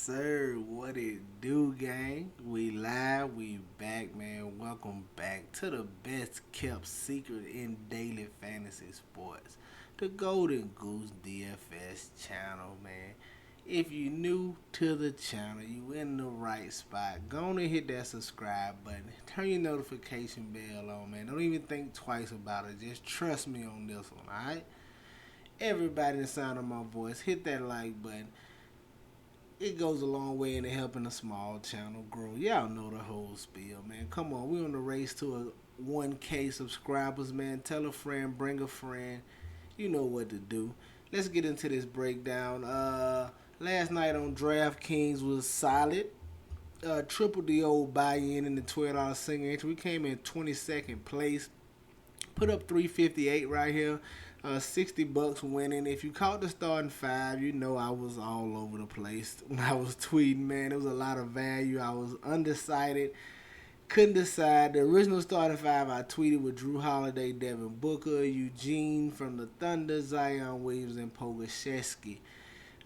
sir. What it do, gang? We live, we back, man. Welcome back to the best kept secret in daily fantasy sports, the Golden Goose DFS channel, man. If you new to the channel, you in the right spot. Go on and hit that subscribe button. Turn your notification bell on, man. Don't even think twice about it. Just trust me on this one, alright? Everybody in the sound of my voice, hit that like button. It goes a long way in helping a small channel grow. Y'all know the whole spiel, man. Come on, we on the race to a 1K subscribers, man. Tell a friend, bring a friend. You know what to do. Let's get into this breakdown. Last night on DraftKings was solid. Tripled the old buy-in the $12 single entry. We came in 22nd place. Put up 358 right here. $60 winning. If you caught the starting five, you know I was all over the place when I was tweeting, man. There was a lot of value. I was undecided. Couldn't decide. The original starting five I tweeted with Drew Holiday, Devin Booker, Eugene from the Thunder, Zion Williams, and Pogashevsky.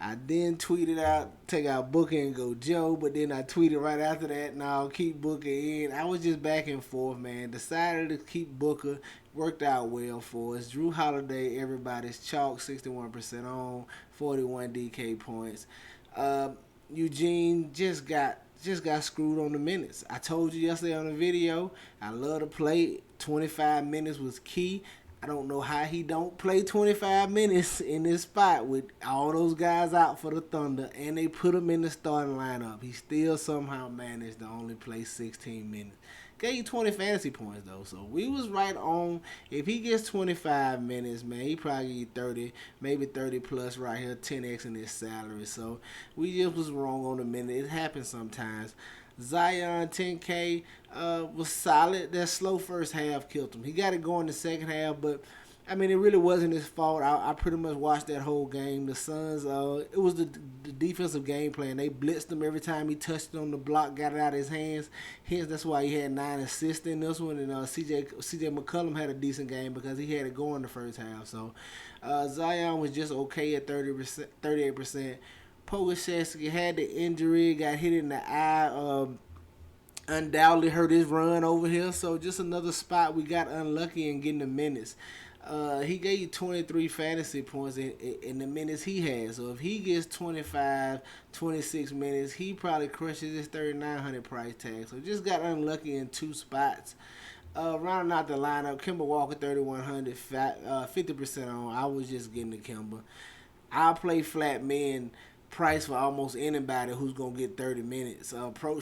I then tweeted out, take out Booker and go Joe, but then I tweeted right after that, no, keep Booker in. I was just back and forth, man. Decided to keep Booker. Worked out well for us. Drew Holiday, everybody's chalk, 61% on, 41 DK points. Eugene just got screwed on the minutes. I told you yesterday on the video, I love to play. 25 minutes was key. I don't know how he don't play 25 minutes in this spot with all those guys out for the Thunder, and they put him in the starting lineup. He still somehow managed to only play 16 minutes. Gave you 20 fantasy points, though, so we was right on. If he gets 25 minutes, man, he probably get you 30, maybe 30 plus right here, 10x in his salary. So we just was wrong on the minute. It happens sometimes. Zion 10K was solid. That slow first half killed him. He got it going the second half, but I mean, it really wasn't his fault. I pretty much watched that whole game. The Suns, it was the defensive game plan. They blitzed him every time he touched it on the block, got it out of his hands. Hence, that's why he had 9 assists in this one. And CJ McCollum had a decent game because he had it going the first half. So Zion was just okay at 38%. Pogashevsky had the injury, got hit in the eye. Undoubtedly hurt his run over here. So just another spot we got unlucky in getting the minutes. He gave you 23 fantasy points in the minutes he had. So if he gets 25, 26 minutes, he probably crushes his 3,900 price tag. So just got unlucky in 2 spots. Rounding out the lineup, Kemba Walker 3,100, 50% on. I was just getting the Kemba. I'll play flat men price for almost anybody who's going to get 30 minutes.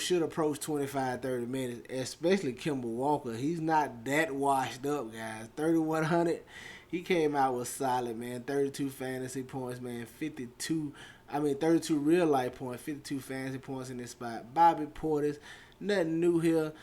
Should approach 25, 30 minutes, especially Kemba Walker. He's not that washed up, guys. 3,100, he came out with solid, man. 32 fantasy points, man. 32 real life points, 52 fantasy points in this spot. Bobby Portis, nothing new here.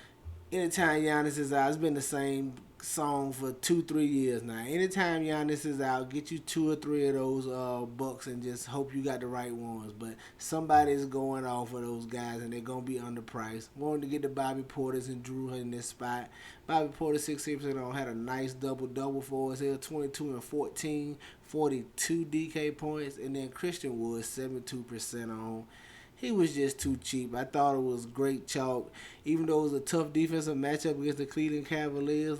Anytime Giannis is out, it's been the same song for 2-3 years now. Anytime Giannis is out, get you 2 or 3 of those bucks and just hope you got the right ones. But somebody's going off of those guys and they're gonna be underpriced. Wanted to get the Bobby Portis and Drew in this spot. Bobby Portis 16% on, had a nice double for us here, 22 and 14, 42 DK points, and then Christian Wood 72% on. He was just too cheap. I thought it was great chalk. Even though it was a tough defensive matchup against the Cleveland Cavaliers,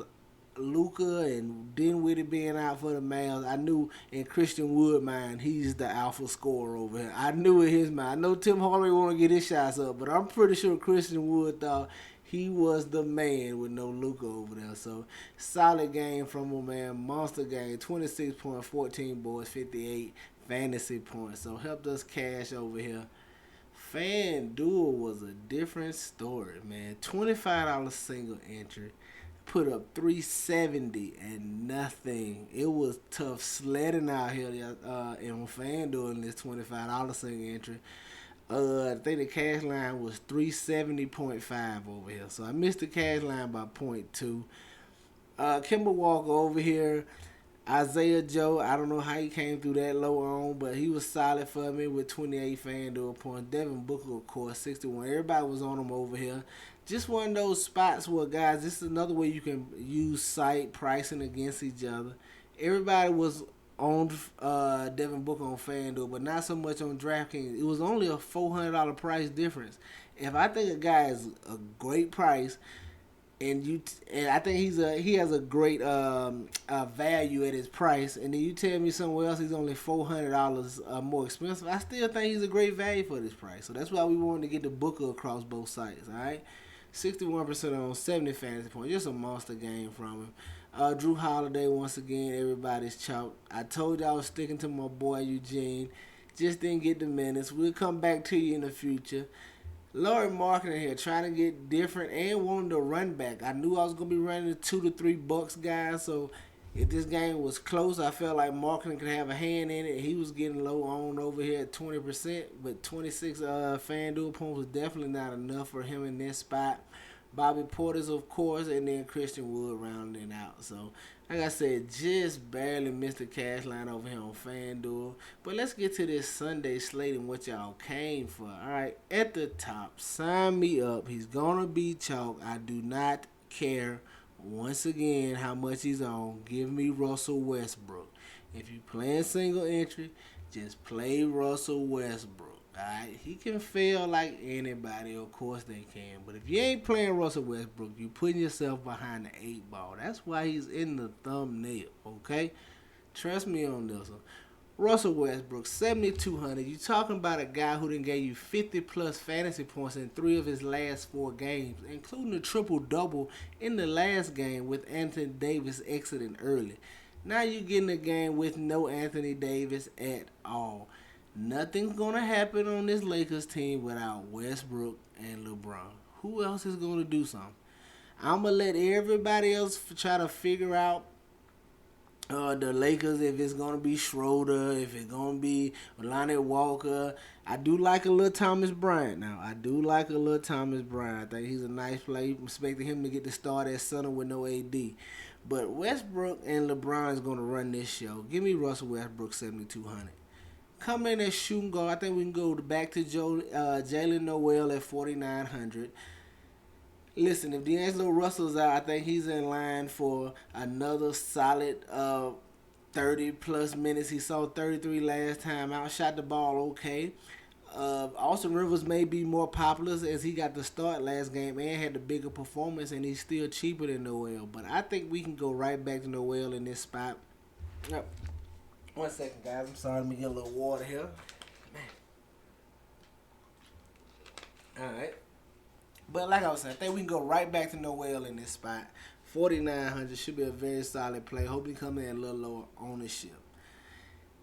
Luka and Dinwiddie being out for the Mavs, I knew in Christian Wood mind, he's the alpha scorer over here. I knew in his mind. I know Tim Hardaway want to get his shots up, but I'm pretty sure Christian Wood thought he was the man with no Luka over there. So solid game from him, man. Monster game. 26.14 boards, 58 fantasy points. So helped us cash over here. FanDuel was a different story, man. $25 single entry. Put up 370 and nothing. It was tough sledding out here in FanDuel in this $25 single entry. I think the cash line was 370.5 over here. So I missed the cash line by 0.2. Kemba Walker over here. Isaiah Joe, I don't know how he came through that low on, but he was solid for me with 28 FanDuel points. Devin Booker, of course, 61. Everybody was on him over here. Just one of those spots where, guys, this is another way you can use site pricing against each other. Everybody was owned Devin Booker on FanDuel, but not so much on DraftKings. It was only a $400 price difference. If I think a guy is a great price, and I think he has a great value at his price, and then you tell me somewhere else he's only $400 more expensive, I still think he's a great value for this price. So that's why we wanted to get the Booker across both sites. All right, 61% on 70 fantasy points, just a monster game from him. Drew Holiday, once again, everybody's chalk. I told you I was sticking to my boy Eugene. Just didn't get the minutes. We'll come back to you in the future. Laurie Marketing here, trying to get different and wanting to run back. I knew I was going to be running the $2 to $3 guys, so if this game was close, I felt like Marketing could have a hand in it. He was getting low on over here at 20%, but 26 FanDuel points was definitely not enough for him in this spot. Bobby Portis, of course, and then Christian Wood rounding out. So, like I said, just barely missed the cash line over here on FanDuel. But let's get to this Sunday slate and what y'all came for. All right, at the top, sign me up. He's going to be chalk. I do not care, once again, how much he's on. Give me Russell Westbrook. If you're playing single entry, just play Russell Westbrook. Alright, he can fail like anybody, of course they can. But if you ain't playing Russell Westbrook, you putting yourself behind the 8 ball. That's why he's in the thumbnail, okay? Trust me on this one. Russell Westbrook, 7,200. You talking about a guy who done gave you 50 plus fantasy points in 3 of his last 4 games, including a triple double in the last game with Anthony Davis exiting early. Now you getting a game with no Anthony Davis at all. Nothing's going to happen on this Lakers team without Westbrook and LeBron. Who else is going to do something? I'm going to let everybody else try to figure out the Lakers, if it's going to be Schroeder, if it's going to be Lonnie Walker. I do like a little Thomas Bryant now. I do like a little Thomas Bryant. I think he's a nice player. I'm expecting him to get the start at center with no AD. But Westbrook and LeBron is going to run this show. Give me Russell Westbrook 7,200. Coming in at shooting guard, I think we can go back to Jalen Noel at 4,900. Listen, if D'Angelo Russell's out, I think he's in line for another solid 30-plus minutes. He saw 33 last time out, shot the ball okay. Austin Rivers may be more popular as he got the start last game and had the bigger performance, and he's still cheaper than Noel. But I think we can go right back to Noel in this spot. Yep. 1 second, guys. I'm sorry. Let me get a little water here. All right. But like I was saying, I think we can go right back to Noel in this spot. 4,900 should be a very solid play. Hope he come in a little lower ownership.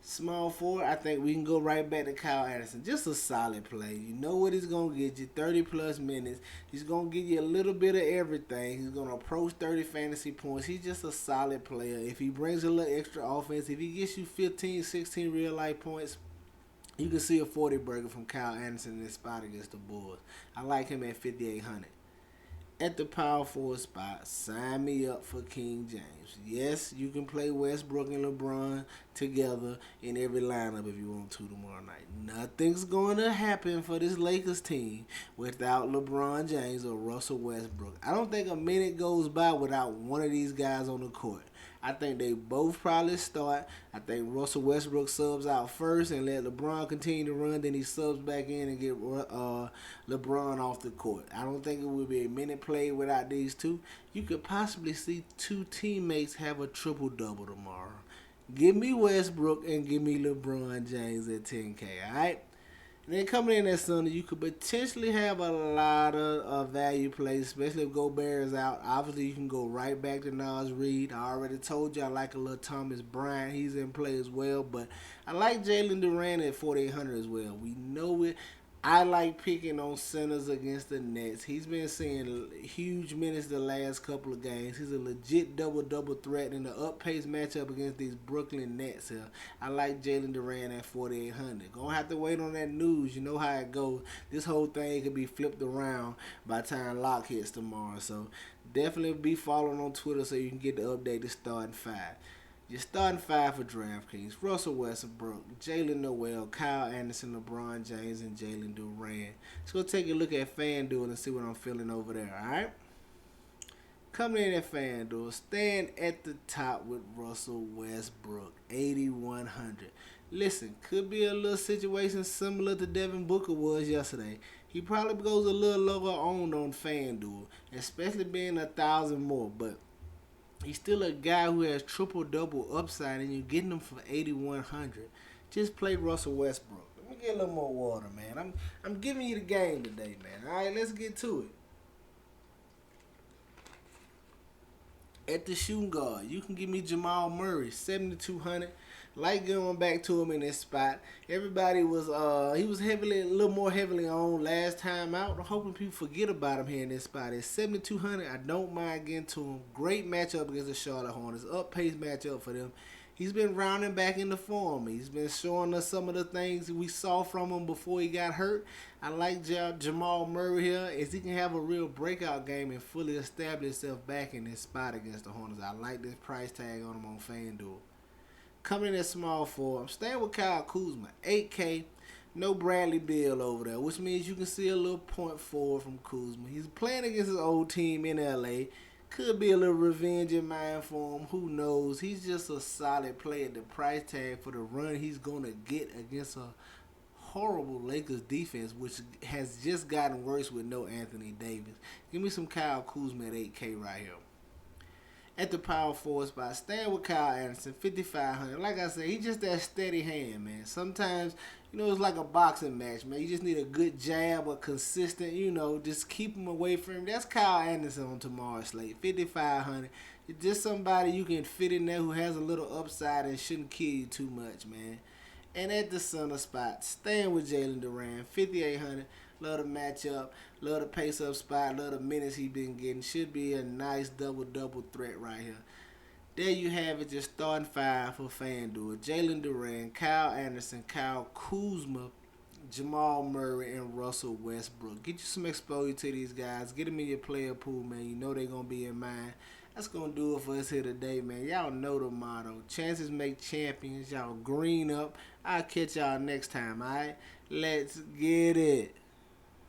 Small forward, I think we can go right back to Kyle Anderson. Just a solid play. You know what he's going to get you, 30-plus minutes. He's going to give you a little bit of everything. He's going to approach 30 fantasy points. He's just a solid player. If he brings a little extra offense, if he gets you 15, 16 real-life points, you can see a 40 burger from Kyle Anderson in this spot against the Bulls. I like him at 5,800. At the power forward spot, sign me up for King James. Yes, you can play Westbrook and LeBron together in every lineup if you want to tomorrow night. Nothing's going to happen for this Lakers team without LeBron James or Russell Westbrook. I don't think a minute goes by without one of these guys on the court. I think they both probably start. I think Russell Westbrook subs out first and let LeBron continue to run. Then he subs back in and get LeBron off the court. I don't think it would be a minute played without these two. You could possibly see 2 teammates have a triple-double tomorrow. Give me Westbrook and give me LeBron James at 10K, all right? And then coming in that Sunday, you could potentially have a lot of value plays, especially if Gobert is out. Obviously, you can go right back to Nas Reed. I already told you I like a little Thomas Bryant. He's in play as well. But I like Jalen Duran at 4,800 as well. We know it. I like picking on centers against the Nets. He's been seeing huge minutes the last couple of games. He's a legit double-double threat in the up-pace matchup against these Brooklyn Nets here. I like Jalen Duran at 4,800. Gonna have to wait on that news. You know how it goes. This whole thing could be flipped around by the time lock hits tomorrow. So definitely be following on Twitter so you can get the updated starting 5. Your starting 5 for DraftKings: Russell Westbrook, Jalen Noel, Kyle Anderson, LeBron James, and Jalen Duran. Let's go take a look at FanDuel and see what I'm feeling over there, all right? Coming in at FanDuel, staying at the top with Russell Westbrook, 8,100. Listen, could be a little situation similar to Devin Booker was yesterday. He probably goes a little lower on FanDuel, especially being 1,000 more, but he's still a guy who has triple double upside, and you're getting him for 8,100. Just play Russell Westbrook. Let me get a little more water, man. I'm giving you the game today, man. All right, let's get to it. At the shooting guard, you can give me Jamal Murray, 7,200. Like going back to him in this spot. Everybody was he was a little more heavily on last time out. I'm hoping people forget about him here in this spot. It's 7,200. I don't mind getting to him. Great matchup against the Charlotte Hornets. Up-paced matchup for them. He's been rounding back into form. He's been showing us some of the things we saw from him before he got hurt. I like Jamal Murray here, as he can have a real breakout game and fully establish himself back in this spot against the Hornets. I like this price tag on him on FanDuel. Coming in at small forward, I'm staying with Kyle Kuzma, 8K. No Bradley Beal over there, which means you can see a little point forward from Kuzma. He's playing against his old team in LA. Could be a little revenge in mind for him. Who knows? He's just a solid player. The price tag for the run he's going to get against a horrible Lakers defense, which has just gotten worse with no Anthony Davis. Give me some Kyle Kuzma at 8K right here. At the power forward spot, staying with Kyle Anderson, 5,500. Like I said, he's just that steady hand, man. Sometimes, it's like a boxing match, man. You just need a good jab, a consistent, just keep him away from him. That's Kyle Anderson on tomorrow's slate, 5,500. It's just somebody you can fit in there who has a little upside and shouldn't kill you too much, man. And at the center spot, staying with Jalen Duran, 5,800. Love the matchup, love the pace-up spot, love the minutes he's been getting. Should be a nice double-double threat right here. There you have it, just starting five for FanDuel. Jalen Duran, Kyle Anderson, Kyle Kuzma, Jamal Murray, and Russell Westbrook. Get you some exposure to these guys. Get them in your player pool, man. You know they're going to be in mind. That's going to do it for us here today, man. Y'all know the motto. Chances make champions. Y'all green up. I'll catch y'all next time, all right? Let's get it.